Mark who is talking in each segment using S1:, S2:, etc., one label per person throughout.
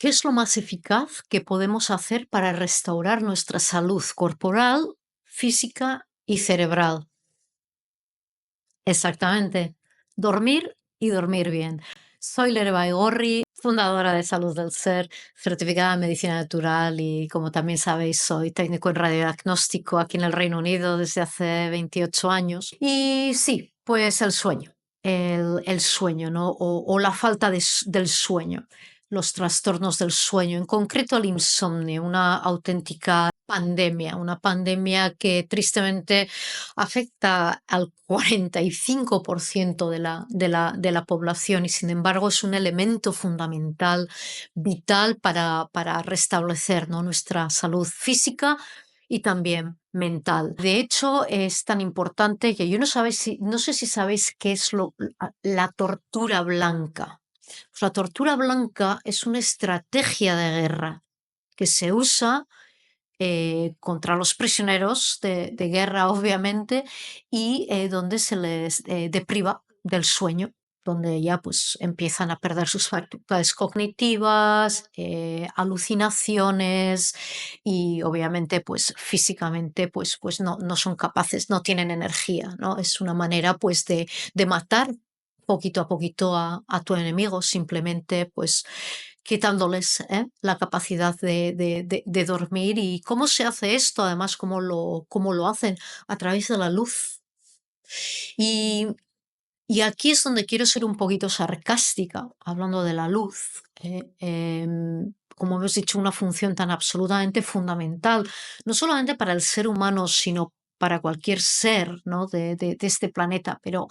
S1: ¿Qué es lo más eficaz que podemos hacer para restaurar nuestra salud corporal, física y cerebral? Exactamente. Dormir y dormir bien. Soy Lere Baigorri, fundadora de Salud del Ser, certificada en medicina natural y, como también sabéis, soy técnico en radiodiagnóstico aquí en el Reino Unido desde hace 28 años. Y sí, pues el sueño, el sueño, ¿no? O la falta del sueño, los trastornos del sueño, en concreto el insomnio, una auténtica pandemia, una pandemia que tristemente afecta al 45% de la población y, sin embargo, es un elemento fundamental, vital para restablecer, ¿no?, nuestra salud física y también mental. De hecho, es tan importante que yo no sé si sabéis qué es la tortura blanca. Pues la tortura blanca es una estrategia de guerra que se usa contra los prisioneros de guerra, obviamente, y donde se les depriva del sueño, donde ya pues empiezan a perder sus facultades cognitivas, alucinaciones y obviamente pues físicamente pues no son capaces, no tienen energía, ¿no? Es una manera pues de matar poquito a poquito a tu enemigo, simplemente pues quitándoles la capacidad de dormir. ¿Y cómo se hace esto? Además, ¿cómo lo hacen? A través de la luz. Y, y aquí es donde quiero ser un poquito sarcástica, hablando de la luz. Como hemos dicho, una función tan absolutamente fundamental, no solamente para el ser humano, sino para cualquier ser, ¿no?, de este planeta, pero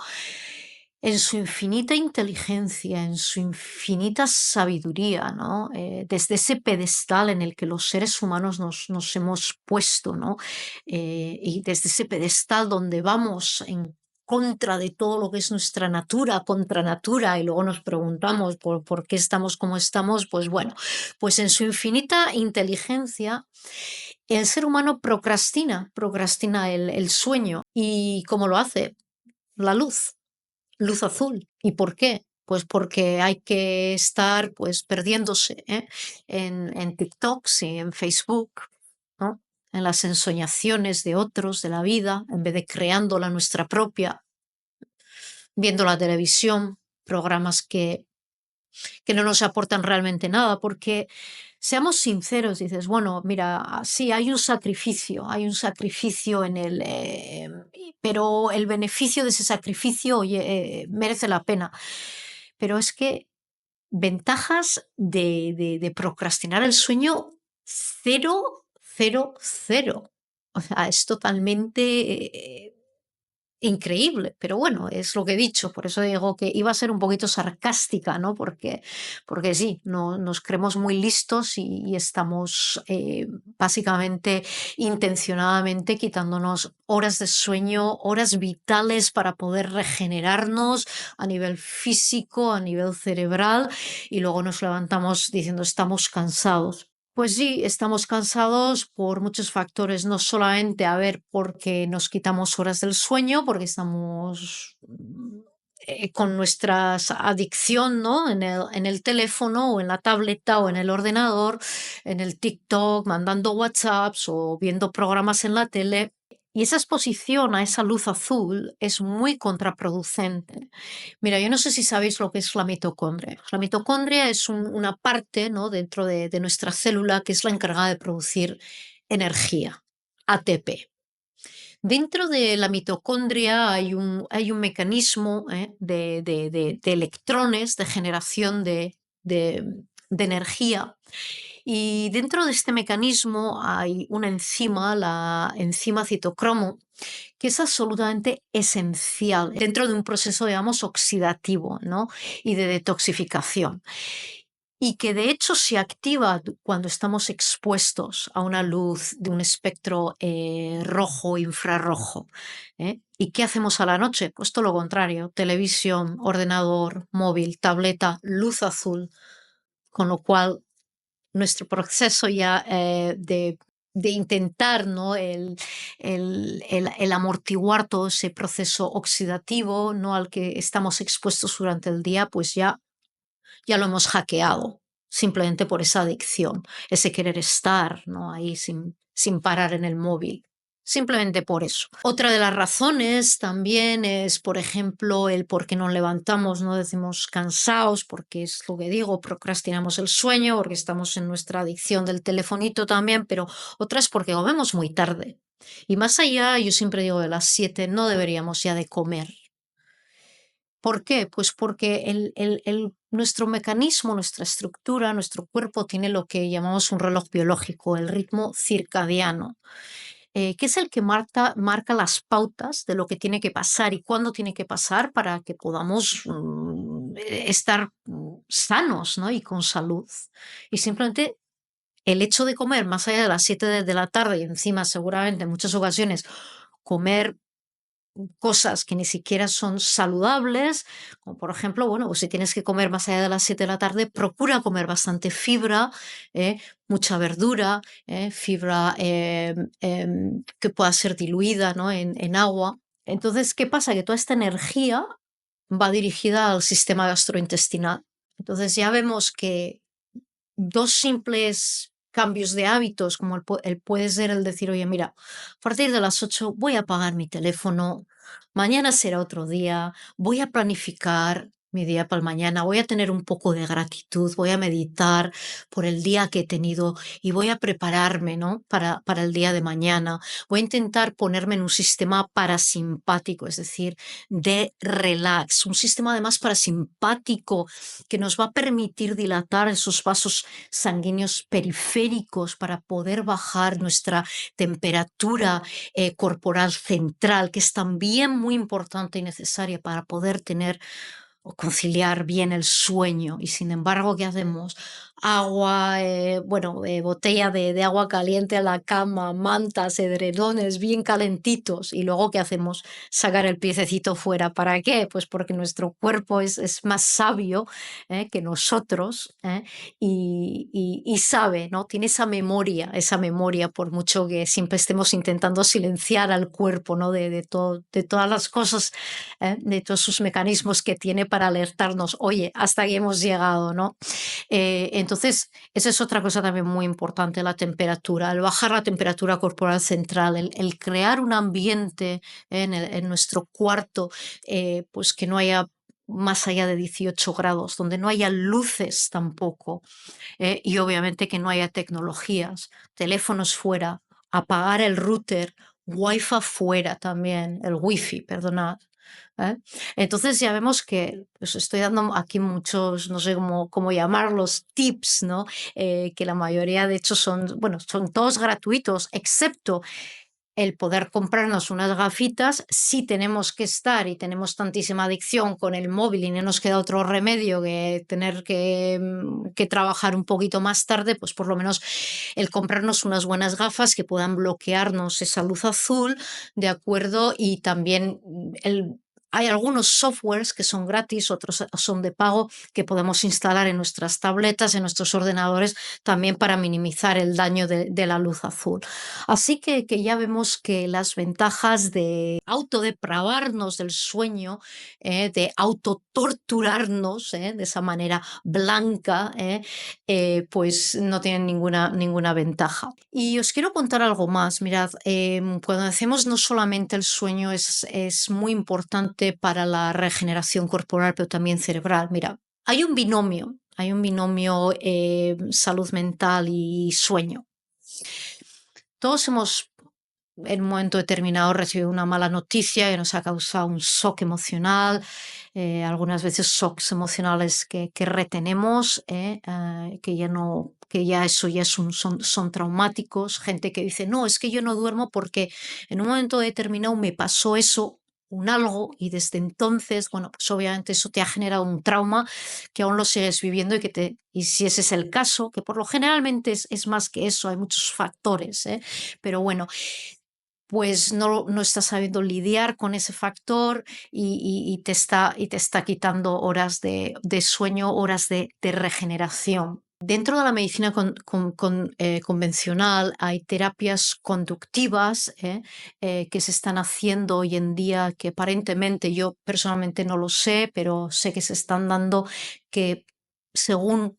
S1: en su infinita inteligencia, en su infinita sabiduría, ¿no? Desde ese pedestal en el que los seres humanos nos hemos puesto, ¿no? Y desde ese pedestal donde vamos en contra de todo lo que es nuestra natura, contra natura, y luego nos preguntamos por qué estamos como estamos, pues bueno, pues en su infinita inteligencia, el ser humano procrastina el sueño. ¿Y cómo lo hace? La luz. Luz azul. ¿Y por qué? Pues porque hay que estar pues perdiéndose, en TikToks y en Facebook, ¿no? En las ensoñaciones de otros, de la vida, en vez de creando la nuestra propia, viendo la televisión, programas que no nos aportan realmente nada, porque seamos sinceros, dices, bueno, mira, sí, hay un sacrificio en pero el beneficio de ese sacrificio, oye, merece la pena. Pero es que ventajas de procrastinar el sueño, cero, cero, cero. O sea, es totalmente increíble, pero bueno, es lo que he dicho, por eso digo que iba a ser un poquito sarcástica, ¿no? Porque sí, no, nos creemos muy listos y estamos básicamente, intencionadamente, quitándonos horas de sueño, horas vitales para poder regenerarnos a nivel físico, a nivel cerebral, y luego nos levantamos diciendo estamos cansados. Pues sí, estamos cansados por muchos factores, no solamente, a ver, porque nos quitamos horas del sueño, porque estamos con nuestra adicción, ¿no? En el teléfono o en la tableta o en el ordenador, en el TikTok, mandando WhatsApps o viendo programas en la tele. Y esa exposición a esa luz azul es muy contraproducente. Mira, yo no sé si sabéis lo que es la mitocondria. La mitocondria es una parte, ¿no?, dentro de nuestra célula que es la encargada de producir energía, ATP. Dentro de la mitocondria hay un mecanismo de electrones, de generación de energía, y dentro de este mecanismo hay una enzima, la enzima citocromo, que es absolutamente esencial dentro de un proceso, digamos, oxidativo, ¿no?, y de detoxificación. Y que de hecho se activa cuando estamos expuestos a una luz de un espectro rojo, infrarrojo. ¿Y qué hacemos a la noche? Pues todo lo contrario: televisión, ordenador, móvil, tableta, luz azul. Con lo cual nuestro proceso ya de intentar, ¿no?, el amortiguar todo ese proceso oxidativo, ¿no?, al que estamos expuestos durante el día, pues ya lo hemos hackeado. simplemente por esa adicción, ese querer estar, ¿no? Ahí sin parar en el móvil. Simplemente por eso. Otra de las razones también es, por ejemplo, el por qué nos levantamos, no decimos cansados, porque es lo que digo, procrastinamos el sueño, porque estamos en nuestra adicción del telefonito también, pero otra es porque comemos muy tarde. Y más allá, yo siempre digo de las 7 no deberíamos ya de comer. ¿Por qué? Pues porque nuestro mecanismo, nuestra estructura, nuestro cuerpo tiene lo que llamamos un reloj biológico, el ritmo circadiano, que es el que marca las pautas de lo que tiene que pasar y cuándo tiene que pasar para que podamos estar sanos, ¿no? Y con salud. Y simplemente el hecho de comer más allá de las 7 de la tarde y encima seguramente en muchas ocasiones comer cosas que ni siquiera son saludables, como por ejemplo, bueno, pues si tienes que comer más allá de las 7 de la tarde, procura comer bastante fibra, mucha verdura, fibra que pueda ser diluida, ¿no? En agua. Entonces, ¿qué pasa? Que toda esta energía va dirigida al sistema gastrointestinal. Entonces ya vemos que dos simples cambios de hábitos, como el puede ser el decir, oye, mira, a partir de las 8 voy a apagar mi teléfono, mañana será otro día, voy a planificar mi día para el mañana, voy a tener un poco de gratitud, voy a meditar por el día que he tenido y voy a prepararme, ¿no? Para el día de mañana. Voy a intentar ponerme en un sistema parasimpático, es decir, de relax, un sistema además parasimpático que nos va a permitir dilatar esos vasos sanguíneos periféricos para poder bajar nuestra temperatura corporal central, que es también muy importante y necesaria para poder tener o conciliar bien el sueño. Y sin embargo, ¿qué hacemos? Agua, bueno, botella de agua caliente a la cama, mantas, edredones bien calentitos. Y luego, ¿qué hacemos? Sacar el piececito fuera. ¿Para qué? Pues porque nuestro cuerpo es más sabio que nosotros, y sabe, ¿no? Tiene esa memoria, por mucho que siempre estemos intentando silenciar al cuerpo, ¿no? De todas las cosas, de todos sus mecanismos que tiene para alertarnos, oye, hasta aquí hemos llegado, ¿no? Entonces, esa es otra cosa también muy importante, la temperatura, el bajar la temperatura corporal central, el crear un ambiente en nuestro cuarto, pues que no haya más allá de 18 grados, donde no haya luces tampoco, y obviamente que no haya tecnologías, teléfonos fuera, apagar el router, wifi fuera también, el wifi, perdonad. ¿Eh? Entonces ya vemos que os estoy dando aquí muchos, no sé cómo llamarlos, tips, ¿no? Que la mayoría de hecho son, bueno, son todos gratuitos, excepto el poder comprarnos unas gafitas si tenemos que estar y tenemos tantísima adicción con el móvil y no nos queda otro remedio que tener que trabajar un poquito más tarde, pues por lo menos el comprarnos unas buenas gafas que puedan bloquearnos esa luz azul, ¿de acuerdo? Y también hay algunos softwares que son gratis, otros son de pago, que podemos instalar en nuestras tabletas, en nuestros ordenadores, también para minimizar el daño de la luz azul. Así que ya vemos que las ventajas de autodepravarnos del sueño, de autotorturarnos, de esa manera blanca, pues no tienen ninguna ventaja. Y os quiero contar algo más. Mirad, cuando decimos no solamente el sueño es muy importante para la regeneración corporal, pero también cerebral. Mira, hay un binomio salud mental y sueño. Todos hemos en un momento determinado recibido una mala noticia que nos ha causado un shock emocional, algunas veces shocks emocionales que retenemos, que ya no, que ya eso ya son traumáticos, gente que dice, no, es que yo no duermo porque en un momento determinado me pasó eso, un algo, y desde entonces, bueno, pues obviamente eso te ha generado un trauma que aún lo sigues viviendo y si ese es el caso, que por lo generalmente es más que eso, hay muchos factores, pero bueno, pues no estás sabiendo lidiar con ese factor y te está quitando horas de sueño, horas de regeneración. Dentro de la medicina convencional hay terapias conductivas, que se están haciendo hoy en día, que aparentemente yo personalmente no lo sé, pero sé que se están dando, que según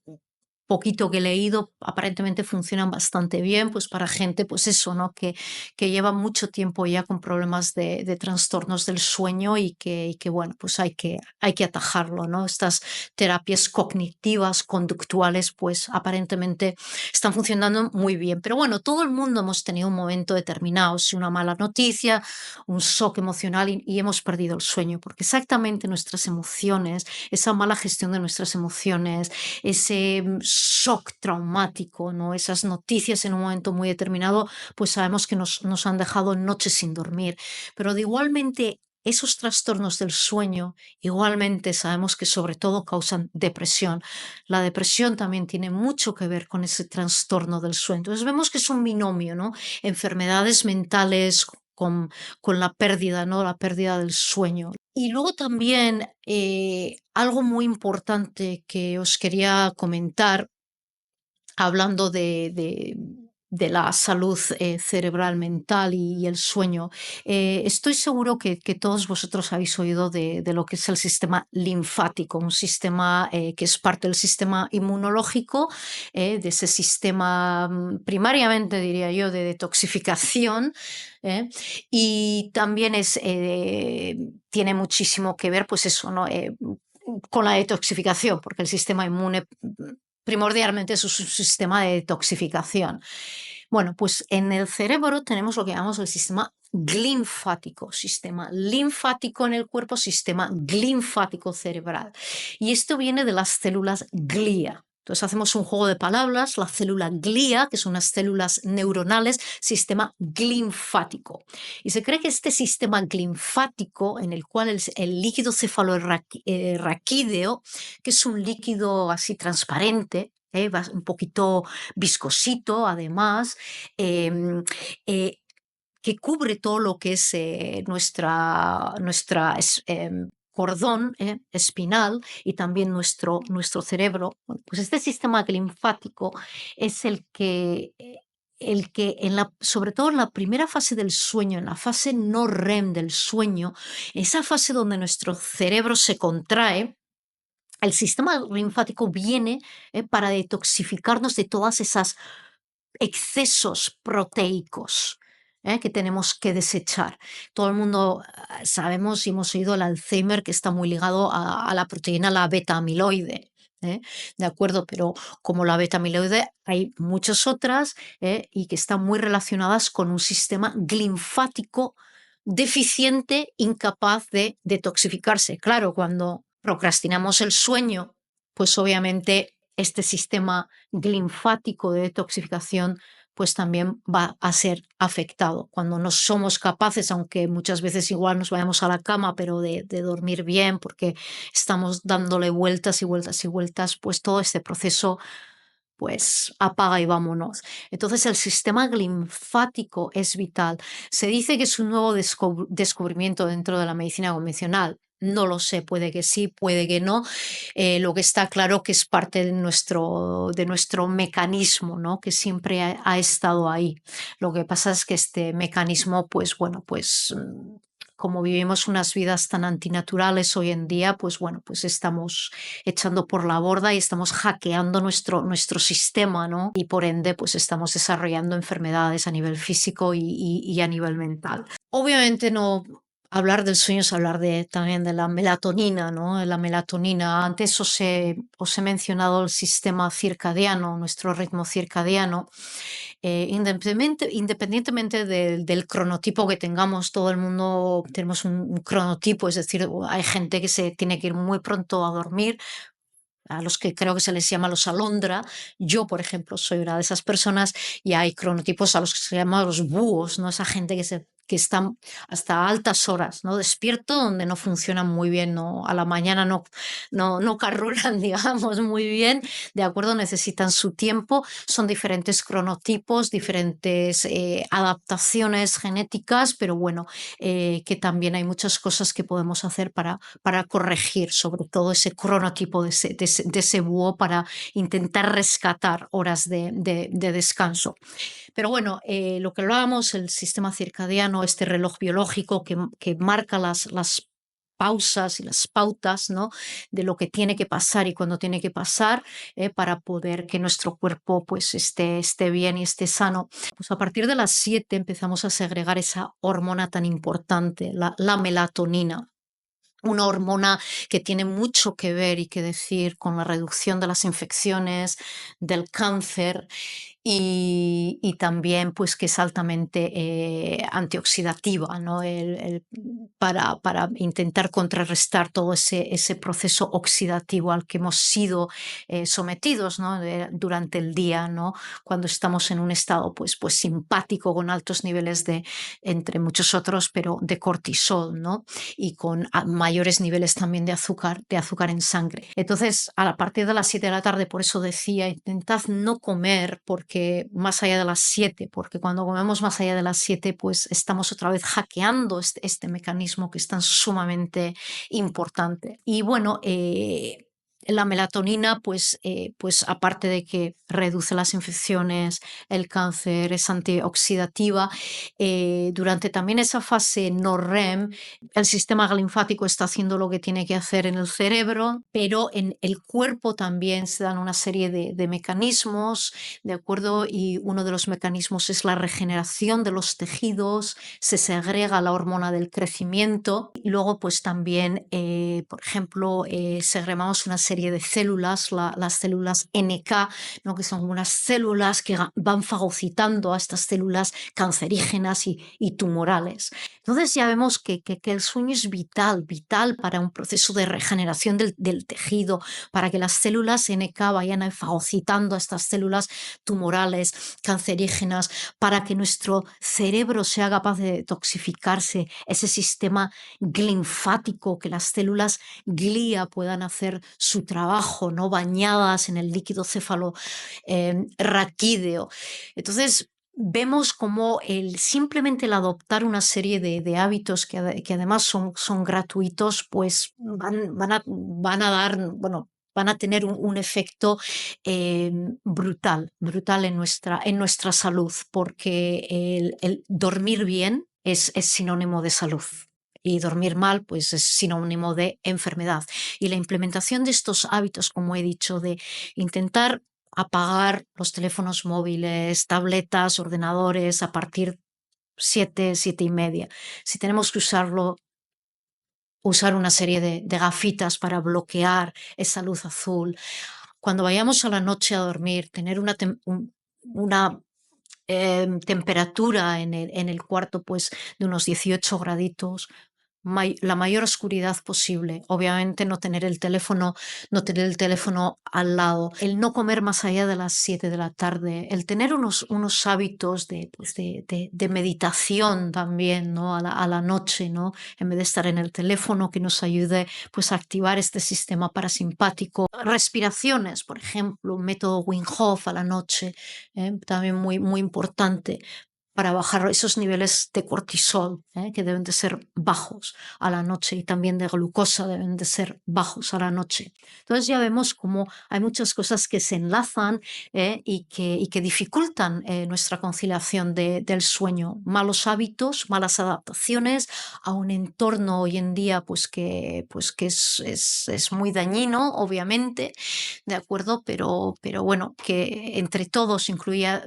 S1: poquito que he leído, aparentemente funcionan bastante bien, pues para gente, pues eso, ¿no? Que lleva mucho tiempo ya con problemas de trastornos del sueño y que, bueno, pues hay que atajarlo, ¿no? Estas terapias cognitivas, conductuales, pues aparentemente están funcionando muy bien. Pero bueno, todo el mundo hemos tenido un momento determinado, si una mala noticia, un shock emocional y hemos perdido el sueño, porque exactamente nuestras emociones, esa mala gestión de nuestras emociones, ese shock traumático, ¿no? Esas noticias en un momento muy determinado, pues sabemos que nos han dejado noches sin dormir. Pero de igualmente, esos trastornos del sueño, igualmente sabemos que sobre todo causan depresión. La depresión también tiene mucho que ver con ese trastorno del sueño. Entonces vemos que es un binomio, ¿no? Enfermedades mentales con la pérdida, ¿no? La pérdida del sueño. Y luego también algo muy importante que os quería comentar, hablando de la salud cerebral, mental y el sueño. Estoy seguro que todos vosotros habéis oído de lo que es el sistema linfático, un sistema que es parte del sistema inmunológico, de ese sistema primariamente, diría yo, de detoxificación. ¿Eh? Y también tiene muchísimo que ver, pues eso, ¿no? Con la detoxificación, porque el sistema inmune primordialmente es un sistema de detoxificación. Bueno, pues en el cerebro tenemos lo que llamamos el sistema linfático en el cuerpo, sistema linfático cerebral. Y esto viene de las células glía. Entonces hacemos un juego de palabras, la célula glía, que son unas células neuronales, sistema linfático. Y se cree que este sistema linfático, en el cual el líquido cefalorraquídeo, que es un líquido así transparente, un poquito viscosito además, em, eh, que cubre todo lo que es nuestra cordón espinal y también nuestro cerebro. Bueno, pues este sistema linfático es el que sobre todo en la primera fase del sueño, en la fase no REM del sueño, esa fase donde nuestro cerebro se contrae, el sistema linfático viene para detoxificarnos de todas esas excesos proteicos, que tenemos que desechar. Todo el mundo sabemos y hemos oído el Alzheimer, que está muy ligado a la proteína, la beta amiloide. ¿De acuerdo? Pero como la beta amiloide, hay muchas otras y que están muy relacionadas con un sistema linfático deficiente, incapaz de detoxificarse. Claro, cuando procrastinamos el sueño, pues obviamente este sistema linfático de detoxificación pues también va a ser afectado. Cuando no somos capaces, aunque muchas veces igual nos vayamos a la cama, pero de dormir bien, porque estamos dándole vueltas y vueltas y vueltas, pues todo este proceso pues apaga y vámonos. Entonces el sistema linfático es vital. Se dice que es un nuevo descubrimiento dentro de la medicina convencional. No lo sé, puede que sí, puede que no. Lo que está claro que es parte de nuestro mecanismo, ¿no? Que siempre ha estado ahí. Lo que pasa es que este mecanismo, pues bueno, pues como vivimos unas vidas tan antinaturales hoy en día, pues bueno, pues estamos echando por la borda y estamos hackeando nuestro sistema, ¿no? Y por ende, pues estamos desarrollando enfermedades a nivel físico y a nivel mental. Obviamente no. Hablar del sueño es hablar también de la melatonina, ¿no? La melatonina, antes os he mencionado el sistema circadiano, nuestro ritmo circadiano. Independientemente del cronotipo que tengamos, todo el mundo tenemos un cronotipo, es decir, hay gente que se tiene que ir muy pronto a dormir, a los que creo que se les llama los alondra. Yo, por ejemplo, soy una de esas personas y hay cronotipos a los que se llama los búhos, ¿no? Esa gente que están hasta altas horas, ¿no? Despierto, donde no funcionan muy bien, ¿no? A la mañana no carburan, digamos, muy bien, ¿de acuerdo? Necesitan su tiempo, son diferentes cronotipos, diferentes adaptaciones genéticas, pero bueno, que también hay muchas cosas que podemos hacer para corregir sobre todo ese cronotipo de ese búho para intentar rescatar horas de descanso. Pero bueno, lo que hablábamos, el sistema circadiano, este reloj biológico que marca las pausas y las pautas, ¿no? De lo que tiene que pasar y cuándo tiene que pasar, para poder que nuestro cuerpo pues esté bien y esté sano. Pues a partir de las 7 empezamos a segregar esa hormona tan importante, la melatonina. Una hormona que tiene mucho que ver y que decir con la reducción de las infecciones, del cáncer y también pues que es altamente antioxidativa, ¿no? Para intentar contrarrestar todo ese proceso oxidativo al que hemos sido sometidos, ¿no? Durante el día, ¿no? Cuando estamos en un estado pues simpático con altos niveles de, entre muchos otros, pero de cortisol, ¿no? Y con mayores niveles también de azúcar en sangre. Entonces, a la partir de las 7 de la tarde, por eso decía, intentad no comer porque más allá de las 7, porque cuando comemos más allá de las 7, pues estamos otra vez hackeando este mecanismo que es tan sumamente importante. Y bueno, la melatonina, pues aparte de que reduce las infecciones, el cáncer, es antioxidativa, durante también esa fase no REM, el sistema linfático está haciendo lo que tiene que hacer en el cerebro, pero en el cuerpo también se dan una serie de mecanismos, ¿de acuerdo? Y uno de los mecanismos es la regeneración de los tejidos, se segrega la hormona del crecimiento y luego pues también, por ejemplo, segregamos una serie de células, las células NK, ¿no? Que son unas células que van fagocitando a estas células cancerígenas y tumorales. Entonces ya vemos que el sueño es vital, vital para un proceso de regeneración del tejido, para que las células NK vayan fagocitando a estas células tumorales, cancerígenas, para que nuestro cerebro sea capaz de detoxificarse, ese sistema linfático, que las células glía puedan hacer su trabajo, no bañadas en el líquido céfalo raquídeo. Entonces, vemos como simplemente el adoptar una serie de hábitos que además son gratuitos, pues van a dar, bueno, van a tener un efecto brutal, brutal en nuestra salud, porque el dormir bien es sinónimo de salud. Y dormir mal, pues es sinónimo de enfermedad. Y la implementación de estos hábitos, como he dicho, de intentar apagar los teléfonos móviles, tabletas, ordenadores a partir 7, 7:30. Si tenemos que usarlo, usar una serie de gafitas para bloquear esa luz azul. Cuando vayamos a la noche a dormir, tener una temperatura en el cuarto pues de unos 18 graditos, la mayor oscuridad posible. Obviamente no tener el teléfono al lado, el no comer más allá de las 7 de la tarde, el tener unos hábitos de meditación también, ¿no? A la noche, ¿no? En vez de estar en el teléfono, que nos ayude pues a activar este sistema parasimpático. Respiraciones, por ejemplo, un método Wim Hof a la noche, también muy, muy importante para bajar esos niveles de cortisol, que deben de ser bajos a la noche, y también de glucosa deben de ser bajos a la noche. Entonces ya vemos cómo hay muchas cosas que se enlazan, y que dificultan nuestra conciliación del sueño. Malos hábitos, malas adaptaciones a un entorno hoy en día pues que es muy dañino, obviamente, ¿de acuerdo? Pero bueno, que entre todos, incluida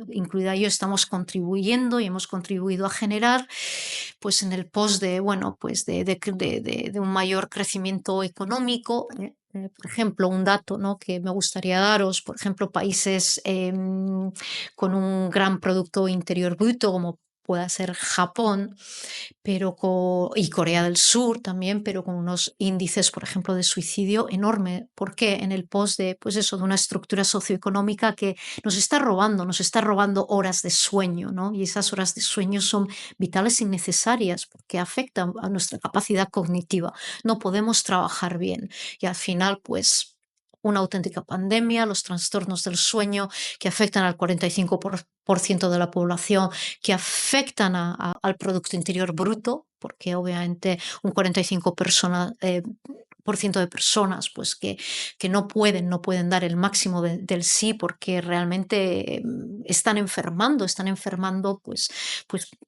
S1: yo, estamos contribuyendo y hemos contribuido a generar, pues en el pos de, bueno, pues de un mayor crecimiento económico. Por ejemplo, un dato, ¿no? Que me gustaría daros, por ejemplo, países con un gran Producto Interior Bruto, como pueda ser Japón, y Corea del Sur también, pero con unos índices, por ejemplo, de suicidio enorme. ¿Por qué? En el pos de, pues eso, de una estructura socioeconómica que nos está robando horas de sueño, ¿no? Y esas horas de sueño son vitales y necesarias porque afectan a nuestra capacidad cognitiva. No podemos trabajar bien y al final, pues una auténtica pandemia, los trastornos del sueño que afectan al 45% de la población, que afectan al Producto Interior Bruto, porque obviamente un 45% de personas pues que no pueden dar el máximo del sí porque realmente están enfermando pues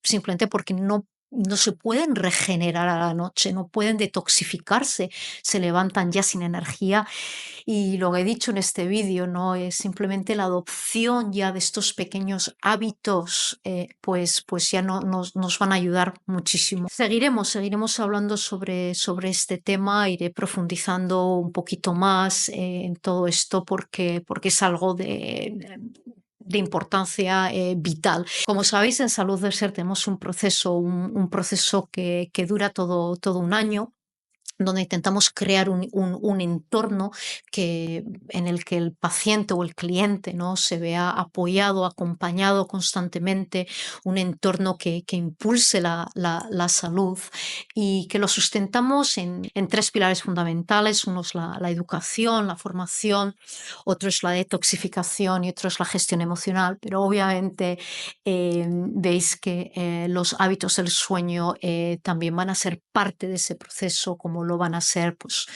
S1: simplemente porque no no se pueden regenerar a la noche, no pueden detoxificarse, se levantan ya sin energía. Y lo que he dicho en este vídeo, ¿no? Es simplemente la adopción ya de estos pequeños hábitos, pues ya no, nos van a ayudar muchísimo. Seguiremos hablando sobre este tema, iré profundizando un poquito más en todo esto porque es algo de importancia vital. Como sabéis, en Salud del Ser tenemos un proceso que dura todo un año, donde intentamos crear un entorno en el que el paciente o el cliente, ¿no? Se vea apoyado, acompañado constantemente, un entorno que impulse la salud y que lo sustentamos en tres pilares fundamentales. Uno es la educación, la formación, otro es la detoxificación y otro es la gestión emocional. Pero obviamente veis que los hábitos del sueño también van a ser parte de ese proceso, como lo van a ser, pues,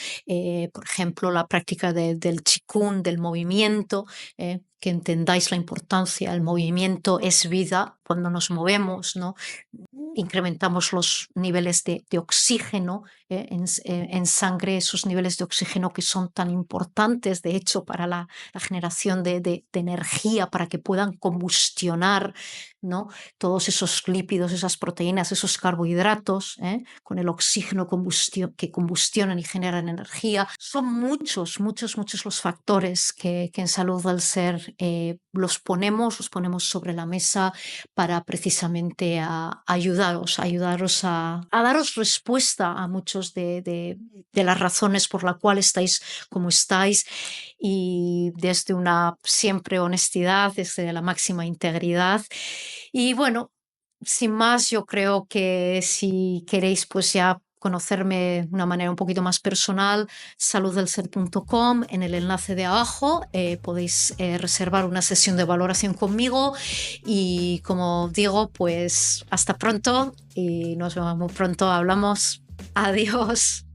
S1: por ejemplo, la práctica del Qigong, del movimiento, que entendáis la importancia. El movimiento es vida. Cuando nos movemos, ¿no? Incrementamos los niveles de oxígeno en sangre, esos niveles de oxígeno que son tan importantes, de hecho, para la generación de energía, para que puedan combustionar, ¿no? Todos esos lípidos, esas proteínas, esos carbohidratos, con el oxígeno que combustionan y generan energía. Son muchos los factores que en Salud del Ser los ponemos sobre la mesa para precisamente ayudaros a daros respuesta a muchos de las razones por las cuales estáis como estáis, y desde una siempre honestidad, desde la máxima integridad. Y bueno, sin más, yo creo que si queréis pues ya conocerme de una manera un poquito más personal, saluddelser.com, en el enlace de abajo podéis reservar una sesión de valoración conmigo y como digo, pues hasta pronto y nos vemos muy pronto, hablamos, adiós.